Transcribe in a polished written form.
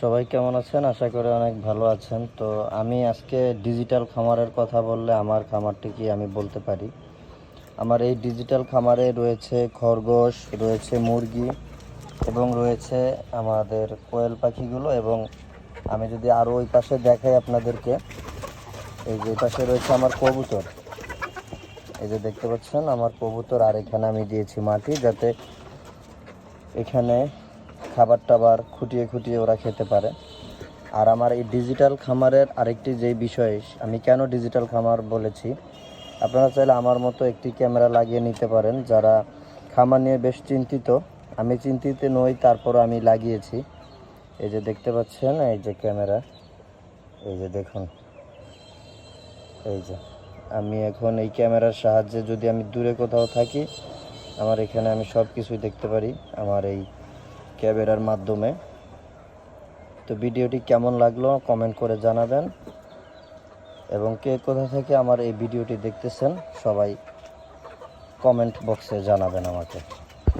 সবাই কেমন আছেন? আশা করি অনেক ভালো আছেন। তো আমি আজকে ডিজিটাল খামারের কথা বললে আমার খামারটি কি আমি বলতে পারি। আমার এই ডিজিটাল খামারে রয়েছে খরগোশ, রয়েছে মুরগি এবং রয়েছে আমাদের কোয়েল পাখিগুলো। এবং আমি যদি আরও ওই পাশে দেখাই আপনাদেরকে, এই যে পাশে রয়েছে আমার কবুতর। এই যে দেখতে পাচ্ছেন আমার কবুতর, আর এখানে আমি দিয়েছি মাটি, যাতে এখানে খাবার টাবার খুঁটিয়ে খুঁটিয়ে ওরা খেতে পারে। আর আমার এই ডিজিটাল খামারের আরেকটি যে বিষয়, আমি কেন ডিজিটাল খামার বলেছি, আপনারা চাইলে আমার মতো একটি ক্যামেরা লাগিয়ে নিতে পারেন যারা খামার নিয়ে বেশ চিন্তিত। আমি চিন্তিত নই, তারপর আমি লাগিয়েছি। এই যে দেখতে পাচ্ছেন, এই যে ক্যামেরা, এই যে দেখুন, এই যে আমি এখন এই ক্যামেরার সাহায্যে যদি আমি দূরে কোথাও থাকি, আমার এখানে আমি সব কিছুই দেখতে পারি আমার এই ক্যামেরার মাধ্যমে। তো ভিডিওটি কেমন লাগলো কমেন্ট করে জানাবেন, এবং কে কোথা থেকে আমার এই ভিডিওটি দেখতেছেন সবাই কমেন্ট বক্সে জানাবেন আমাকে।